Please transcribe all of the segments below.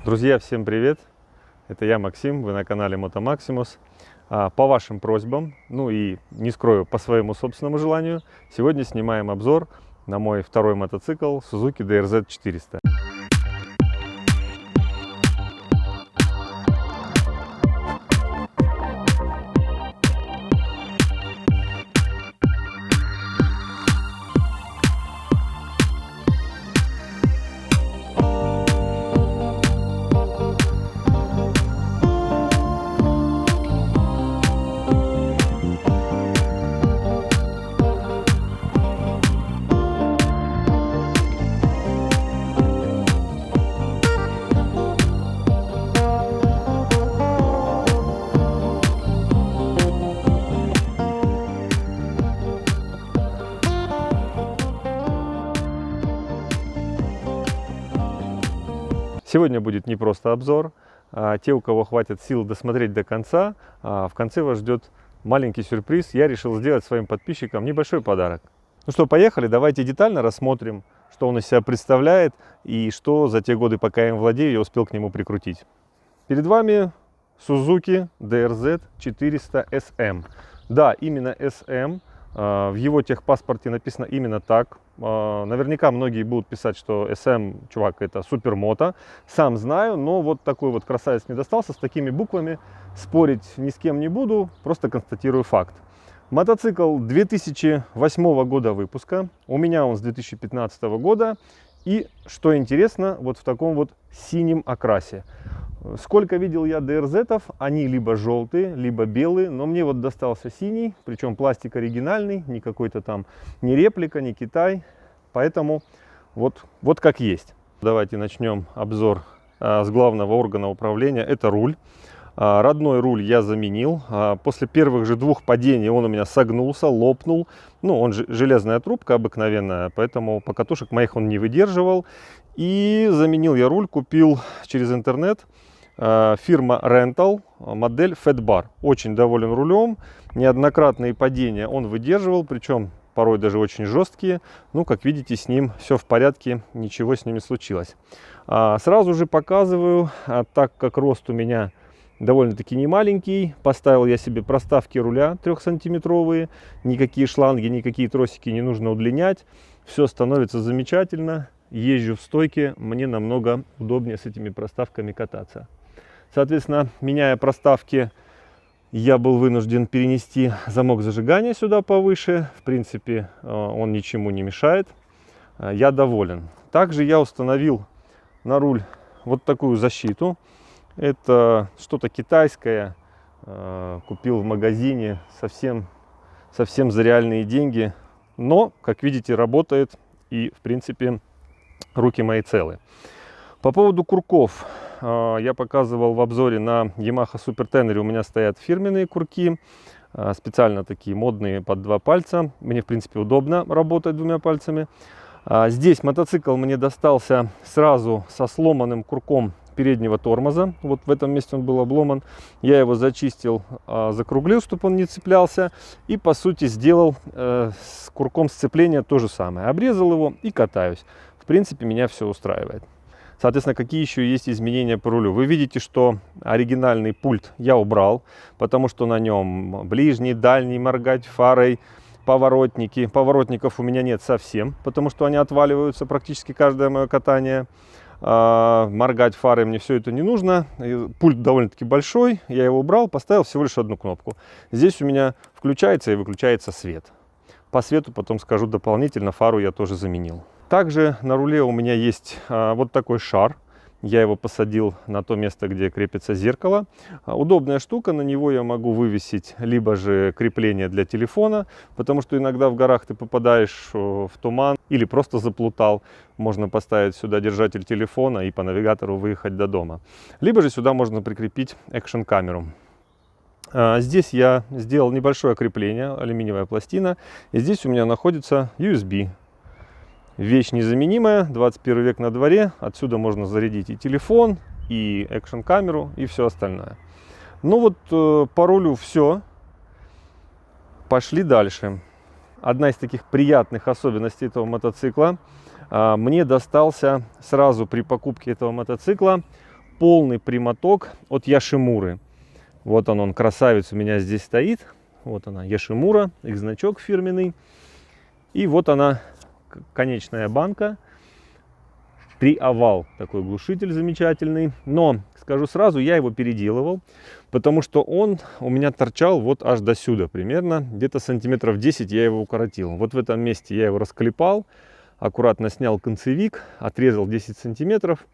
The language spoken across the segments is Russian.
Друзья, всем привет! Это я, Максим, вы на канале Motomаximus. По вашим просьбам, ну и не скрою, по своему собственному желанию, сегодня снимаем обзор на мой второй мотоцикл Suzuki DRZ 400. Сегодня будет не просто обзор. Те, у кого хватит сил досмотреть до конца, в конце вас ждет маленький сюрприз. Я решил сделать своим подписчикам небольшой подарок. Ну что, поехали, давайте детально рассмотрим, что он из себя представляет и что за те годы, пока я им владею, я успел к нему прикрутить. Перед вами Suzuki DRZ 400 SM. Да, именно SM. В его техпаспорте написано именно так. Наверняка многие будут писать, что SM, чувак, это супермото. Сам знаю, но вот такой вот красавец мне достался с такими буквами. Спорить ни с кем не буду, просто констатирую факт. Мотоцикл 2008 года выпуска. У меня он с 2015 года. И, что интересно, вот в таком вот синем окрасе. Сколько видел я DRZ-ов, они либо желтые, либо белые, но мне вот достался синий, причем пластик оригинальный, не какой-то там, не реплика, не Китай, поэтому вот как есть. Давайте начнем обзор с главного органа управления, это руль. Родной руль я заменил, после первых же двух падений он у меня согнулся, лопнул, ну он же железная трубка обыкновенная, поэтому покатушек моих он не выдерживал. И заменил я руль, купил через интернет. Фирма Rental, модель Fatbar. Очень доволен рулем. Неоднократные падения он выдерживал, причем порой даже очень жесткие. Ну, как видите, с ним все в порядке, ничего с ним не случилось. Сразу же показываю, так как рост у меня довольно-таки немаленький, поставил я себе проставки руля 3-сантиметровые. Никакие шланги, никакие тросики не нужно удлинять. Все становится замечательно. Езжу в стойке, мне намного удобнее с этими проставками кататься. Соответственно, меняя проставки, я был вынужден перенести замок зажигания сюда повыше. В принципе, он ничему не мешает. Я доволен. Также я установил на руль вот такую защиту. Это что-то китайское. Купил в магазине совсем за реальные деньги. Но, как видите, работает и, в принципе, руки мои целы. По поводу курков. Я показывал в обзоре на Yamaha Super Tenere. У меня стоят фирменные курки. Специально такие модные под 2 пальца. Мне, в принципе, удобно работать 2 пальцами. Здесь мотоцикл мне достался сразу со сломанным курком переднего тормоза. Вот в этом месте он был обломан. Я его зачистил, закруглил, чтобы он не цеплялся. И, по сути, сделал с курком сцепления то же самое. Обрезал его и катаюсь. В принципе, меня все устраивает. Соответственно, какие еще есть изменения по рулю? Вы видите, что оригинальный пульт я убрал, потому что на нем ближний, дальний, моргать фарой, поворотники. Поворотников у меня нет совсем, потому что они отваливаются практически каждое мое катание. Моргать фарой мне все это не нужно. Пульт довольно-таки большой, я его убрал, поставил всего лишь одну кнопку. Здесь у меня включается и выключается свет. По свету потом скажу дополнительно, фару я тоже заменил. Также на руле у меня есть вот такой шар. Я его посадил на то место, где крепится зеркало. Удобная штука, на него я могу вывесить либо же крепление для телефона, потому что иногда в горах ты попадаешь в туман или просто заплутал. Можно поставить сюда держатель телефона и по навигатору выехать до дома. Либо же сюда можно прикрепить экшн-камеру. Здесь я сделал небольшое крепление, алюминиевая пластина. И здесь у меня находится USB. Вещь незаменимая, 21 век на дворе. Отсюда можно зарядить и телефон, и экшн-камеру, и все остальное. Ну вот по рулю все. Пошли дальше. Одна из таких приятных особенностей этого мотоцикла. Мне достался сразу при покупке этого мотоцикла полный прямоток от Яшимуры. Вот он, красавец, у меня здесь стоит. Вот она, Яшимура, их значок фирменный. И вот она, конечная банка. Триовал, такой глушитель замечательный. Но, скажу сразу, я его переделывал, потому что он у меня торчал вот аж до сюда примерно. Где-то сантиметров 10 я его укоротил. Вот в этом месте я его расклепал, аккуратно снял концевик, отрезал 10 сантиметров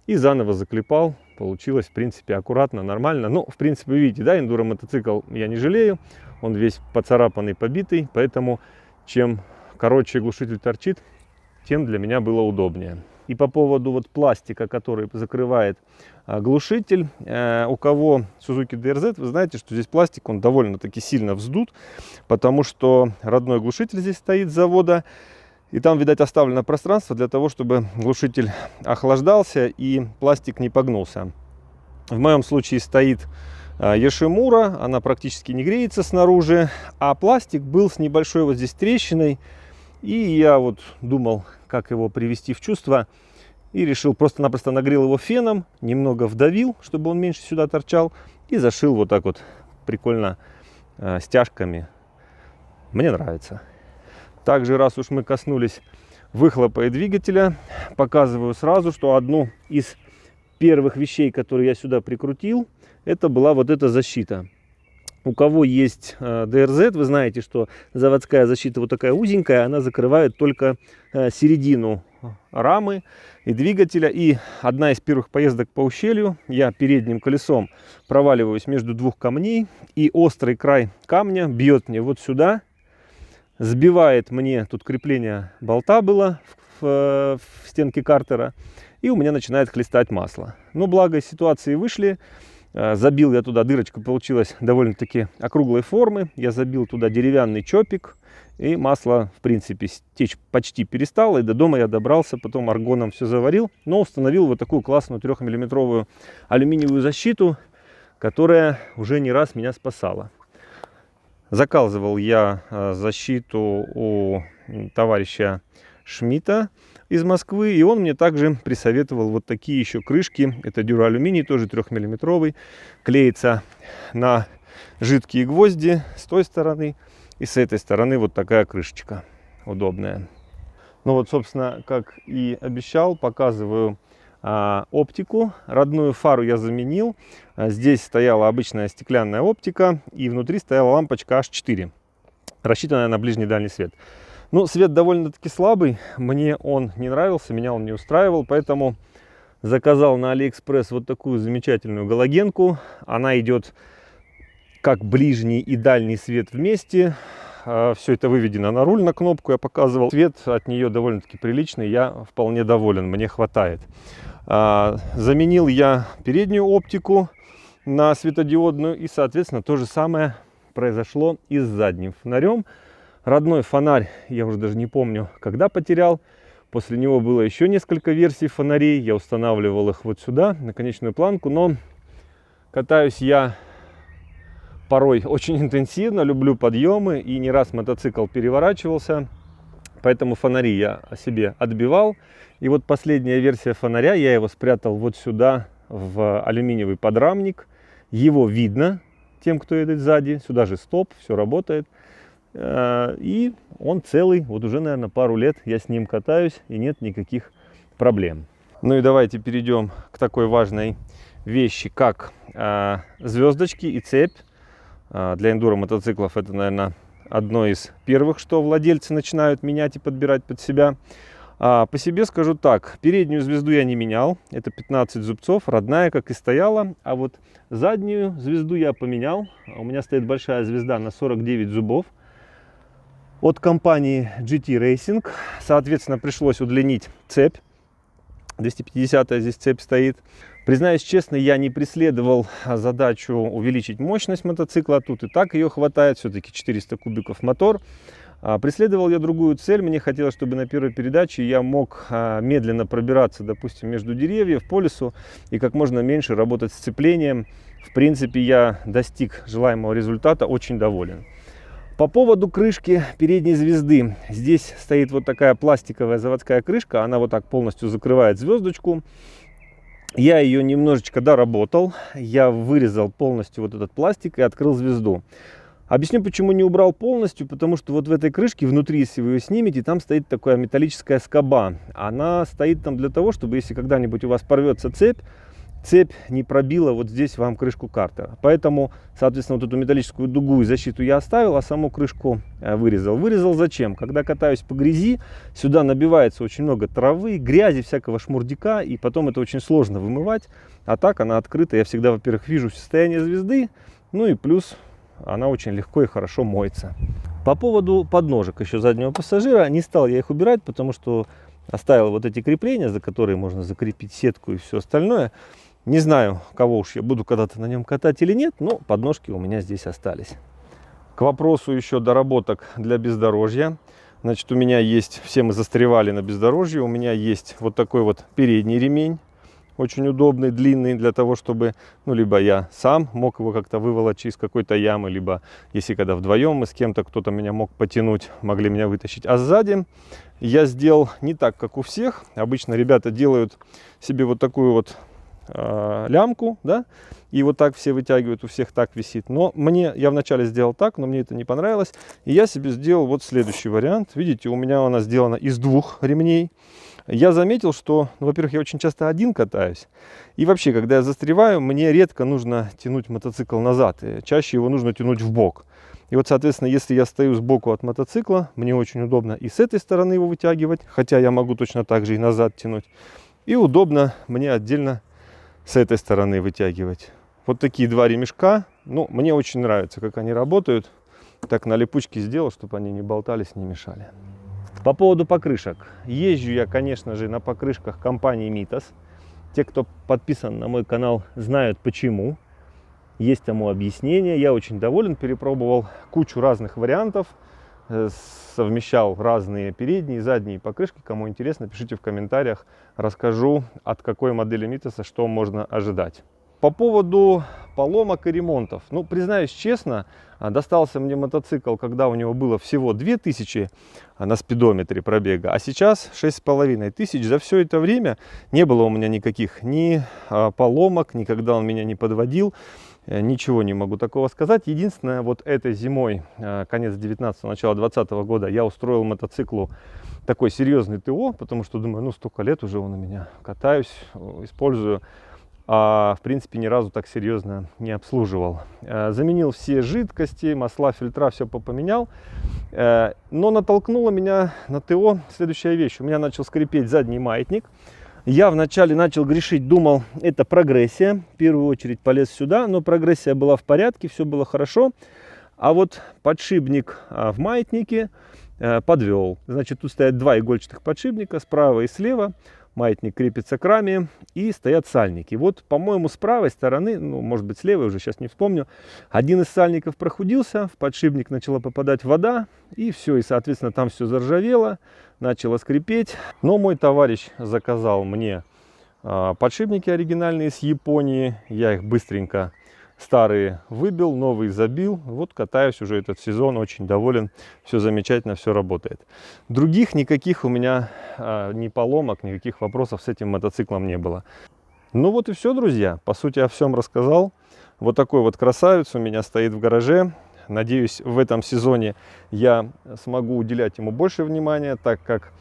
и заново заклепал. Получилось, в принципе, аккуратно, нормально. Ну, в принципе, вы видите, да, эндуро мотоцикл я не жалею. Он весь поцарапанный, побитый, поэтому чем короче глушитель торчит, тем для меня было удобнее. И по поводу вот пластика, который закрывает глушитель, у кого Suzuki DRZ, вы знаете, что здесь пластик, он довольно-таки сильно вздут, потому что родной глушитель здесь стоит с завода, и там, видать, оставлено пространство для того, чтобы глушитель охлаждался и пластик не погнулся. В моем случае стоит Яшимура, она практически не греется снаружи, а пластик был с небольшой вот здесь трещиной. И я вот думал, как его привести в чувство, и решил, просто-напросто нагрел его феном, немного вдавил, чтобы он меньше сюда торчал, и зашил вот так вот прикольно стяжками. Мне нравится. Также, раз уж мы коснулись выхлопа и двигателя, показываю сразу, что одну из первых вещей, которые я сюда прикрутил, это была вот эта защита. У кого есть DRZ, вы знаете, что заводская защита вот такая узенькая, она закрывает только середину рамы и двигателя. И одна из первых поездок по ущелью, я передним колесом проваливаюсь между двух камней, и острый край камня бьет мне вот сюда, сбивает мне, тут крепление болта было в стенке картера, и у меня начинает хлестать масло. Но благо ситуации вышли. Забил я туда, дырочка получилась довольно-таки округлой формы. Я забил туда деревянный чопик, и масло, в принципе, течь почти перестало. И до дома я добрался, потом аргоном все заварил, но установил вот такую классную 3-миллиметровую алюминиевую защиту, которая уже не раз меня спасала. Заказывал я защиту у товарища Шмидта из Москвы, и он мне также присоветовал вот такие еще крышки. Это дюроалюминий, тоже 3-миллиметровый, клеится на жидкие гвозди с той стороны, и с этой стороны вот такая крышечка удобная. Ну вот, собственно, как и обещал, показываю оптику. Родную фару я заменил. Здесь стояла обычная стеклянная оптика, и внутри стояла лампочка H4, рассчитанная на ближний и дальний свет. Ну, свет довольно-таки слабый, мне он не нравился, меня он не устраивал, поэтому заказал на AliExpress вот такую замечательную галогенку. Она идет как ближний и дальний свет вместе. Все это выведено на руль, на кнопку я показывал. Свет от нее довольно-таки приличный, я вполне доволен, мне хватает. Заменил я переднюю оптику на светодиодную, и, соответственно, то же самое произошло и с задним фонарем. Родной фонарь я уже даже не помню, когда потерял. После него было еще несколько версий фонарей. Я устанавливал их вот сюда, на конечную планку. Но катаюсь я порой очень интенсивно, люблю подъемы. И не раз мотоцикл переворачивался. Поэтому фонари я себе отбивал. И вот последняя версия фонаря, я его спрятал вот сюда, в алюминиевый подрамник. Его видно тем, кто едет сзади. Сюда же стоп, все работает. И он целый, вот уже, наверное, пару лет я с ним катаюсь, и нет никаких проблем. Ну и давайте перейдем к такой важной вещи, как звездочки и цепь. Для эндуро мотоциклов это, наверное, одно из первых, что владельцы начинают менять и подбирать под себя. По себе скажу так, переднюю звезду я не менял, это 15 зубцов, родная, как и стояла, а вот заднюю звезду я поменял. У меня стоит большая звезда на 49 зубов от компании GT Racing. Соответственно, пришлось удлинить цепь. 250 здесь цепь стоит. Признаюсь честно, я не преследовал задачу увеличить мощность мотоцикла. Тут и так ее хватает, все-таки 400 кубиков мотор. Преследовал я другую цель. Мне хотелось, чтобы на первой передаче я мог медленно пробираться, допустим, между деревьев по лесу и как можно меньше работать с сцеплением. В принципе, я достиг желаемого результата, очень доволен. По поводу крышки передней звезды. Здесь стоит вот такая пластиковая заводская крышка. Она вот так полностью закрывает звездочку. Я ее немножечко доработал, я вырезал полностью вот этот пластик и открыл звезду. Объясню, почему не убрал полностью, потому что вот в этой крышке внутри, если вы ее снимете, там стоит такая металлическая скоба. Она стоит там для того, чтобы если когда-нибудь у вас порвется цепь не пробила вот здесь вам крышку картера. Поэтому, соответственно, вот эту металлическую дугу и защиту я оставил, а саму крышку вырезал. Вырезал зачем? Когда катаюсь по грязи, сюда набивается очень много травы, грязи, всякого шмурдяка, и потом это очень сложно вымывать. А так она открыта, я всегда, во-первых, вижу состояние звезды, ну и плюс она очень легко и хорошо моется. По поводу подножек еще заднего пассажира, не стал я их убирать, потому что оставил вот эти крепления, за которые можно закрепить сетку и все остальное. Не знаю, кого уж я буду когда-то на нем катать или нет, но подножки у меня здесь остались. К вопросу еще доработок для бездорожья. Значит, у меня есть, все мы застревали на бездорожье, у меня есть вот такой вот передний ремень. Очень удобный, длинный, для того, чтобы, ну, либо я сам мог его как-то выволочь из какой-то ямы, либо, если когда вдвоем мы с кем-то, кто-то меня мог потянуть, могли меня вытащить. А сзади я сделал не так, как у всех. Обычно ребята делают себе вот такую вот лямку, да, и вот так все вытягивают, у всех так висит. Но я вначале сделал так, но мне это не понравилось. И я себе сделал вот следующий вариант. Видите, у меня она сделана из двух ремней. Я заметил, что, ну, во-первых, я очень часто один катаюсь. И вообще, когда я застреваю, мне редко нужно тянуть мотоцикл назад. Чаще его нужно тянуть в бок. И вот, соответственно, если я стою сбоку от мотоцикла, мне очень удобно и с этой стороны его вытягивать, хотя я могу точно так же и назад тянуть. И удобно мне отдельно с этой стороны вытягивать. Вот такие два ремешка. Ну, мне очень нравится, как они работают. Так на липучке сделал, чтобы они не болтались, не мешали. По поводу покрышек. Езжу я, конечно же, на покрышках компании Mitas. Те, кто подписан на мой канал, знают почему. Есть тому объяснение. Я очень доволен. Перепробовал кучу разных вариантов. Совмещал разные передние и задние покрышки. Кому интересно, пишите в комментариях. Расскажу, от какой модели Mitas что можно ожидать. По поводу поломок и ремонтов. Ну, признаюсь честно, достался мне мотоцикл, когда у него было всего 2000 на спидометре пробега, а сейчас 6500. За все это время не было у меня никаких ни поломок, никогда он меня не подводил. Ничего не могу такого сказать. Единственное, вот этой зимой, конец 19-го, начало 20 года, я устроил мотоциклу такой серьезный ТО, потому что думаю, ну, столько лет уже он у меня, катаюсь, использую. А в принципе ни разу так серьезно не обслуживал. Заменил все жидкости, масла, фильтра, все поменял. Но натолкнула меня на ТО следующая вещь. У меня начал скрипеть задний маятник. Я вначале начал грешить, думал, это прогрессия. В первую очередь полез сюда, но прогрессия была в порядке, все было хорошо. А вот подшипник в маятнике подвел. Значит, тут стоят два игольчатых подшипника справа и слева. Маятник крепится к раме и стоят сальники. Вот, по-моему, с правой стороны, ну, может быть, с левой, уже сейчас не вспомню, один из сальников прохудился, в подшипник начала попадать вода, и все, и, соответственно, там все заржавело, начало скрипеть. Но мой товарищ заказал мне подшипники оригинальные с Японии, я их быстренько старые выбил, новые забил. Вот катаюсь уже этот сезон, очень доволен. Все замечательно, все работает. Других никаких у меня ни поломок, никаких вопросов с этим мотоциклом не было. Ну вот и все, друзья. По сути, о всем рассказал. Вот такой вот красавец у меня стоит в гараже. Надеюсь, в этом сезоне я смогу уделять ему больше внимания, так как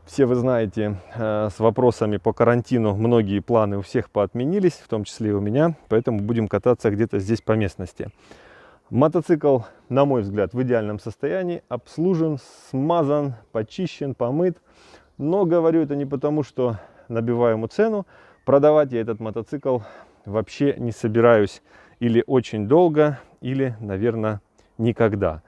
все вы знаете, с вопросами по карантину многие планы у всех поотменились, в том числе и у меня, поэтому будем кататься где-то здесь по местности. Мотоцикл, на мой взгляд, в идеальном состоянии, обслужен, смазан, почищен, помыт. Но говорю это не потому, что набиваю ему цену. Продавать я этот мотоцикл вообще не собираюсь или очень долго, или, наверное, никогда.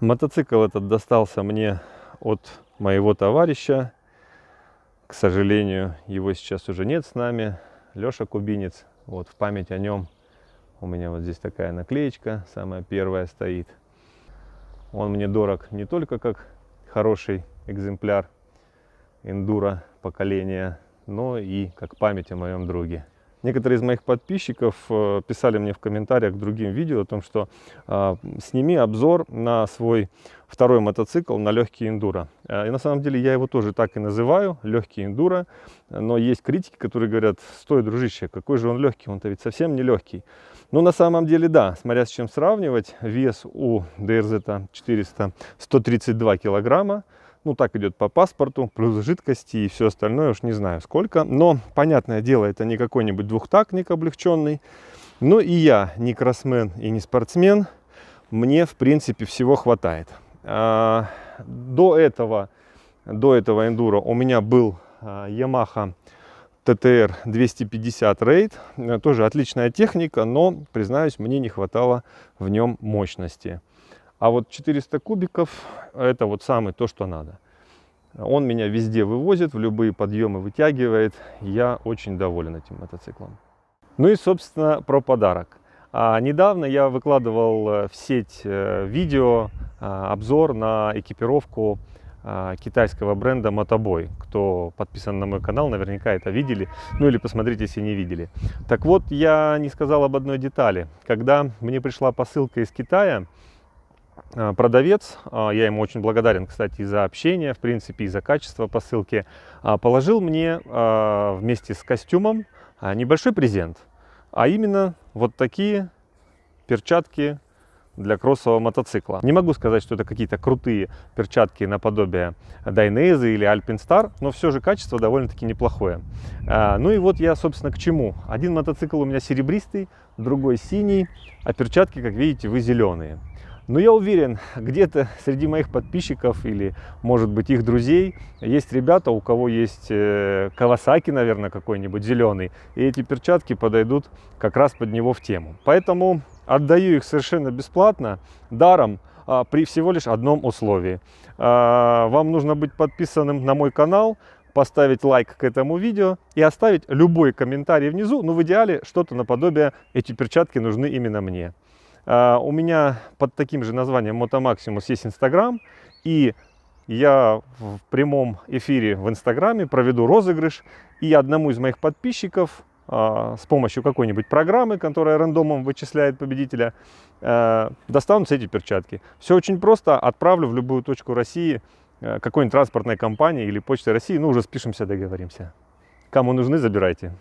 Мотоцикл этот достался мне от моего товарища. К сожалению, его сейчас уже нет с нами. Леша Кубинец. Вот в память о нем у меня вот здесь такая наклеечка, самая первая стоит. Он мне дорог не только как хороший экземпляр эндуро поколения, но и как память о моем друге. некоторые из моих подписчиков писали мне в комментариях к другим видео о том, что сними обзор на свой второй мотоцикл, на легкий эндуро. И на самом деле я его тоже так и называю, легкий эндуро. Но есть критики, которые говорят: стой, дружище, какой же он легкий, он-то ведь совсем не легкий. Но на самом деле да, смотря с чем сравнивать, вес у DRZ 400 132 килограмма. Ну, так идет по паспорту, плюс жидкости и все остальное, уж не знаю сколько. Но, понятное дело, это не какой-нибудь двухтактник облегченный. Но и я не кроссмен и не спортсмен. Мне, в принципе, всего хватает. До этого эндуро у меня был Yamaha TTR 250 Raid. Тоже отличная техника, но, признаюсь, мне не хватало в нем мощности. А вот 400 кубиков — это вот самое то, что надо. Он меня везде вывозит, в любые подъемы вытягивает. Я очень доволен этим мотоциклом. Ну и, собственно, про подарок. Недавно я выкладывал в сеть видео, обзор на экипировку китайского бренда Motoboy. Кто подписан на мой канал, наверняка это видели. Ну или посмотрите, если не видели. Так вот, я не сказал об одной детали. Когда мне пришла посылка из Китая, продавец, я ему очень благодарен, кстати, и за общение, в принципе, и за качество посылки, положил мне вместе с костюмом небольшой презент. А именно вот такие перчатки для кроссового мотоцикла. Не могу сказать, что это какие-то крутые перчатки наподобие Dainese или Alpinstar, но все же качество довольно-таки неплохое. Ну и вот я, собственно, к чему. Один мотоцикл у меня серебристый, другой синий, а перчатки, как видите, вы зеленые. Но я уверен, где-то среди моих подписчиков или, может быть, их друзей есть ребята, у кого есть Kawasaki, наверное, какой-нибудь зеленый, и эти перчатки подойдут как раз под него в тему. Поэтому отдаю их совершенно бесплатно, даром, при всего лишь одном условии. Вам нужно быть подписанным на мой канал, поставить лайк к этому видео и оставить любой комментарий внизу, ну в идеале что-то наподобие «эти перчатки нужны именно мне». У меня под таким же названием Moto Maximus есть Инстаграм, и я в прямом эфире в Инстаграме проведу розыгрыш, и одному из моих подписчиков с помощью какой-нибудь программы, которая рандомом вычисляет победителя, достанутся эти перчатки. Все очень просто, отправлю в любую точку России какой-нибудь транспортной компании или Почты России, ну уже спишемся, договоримся. Кому нужны, забирайте.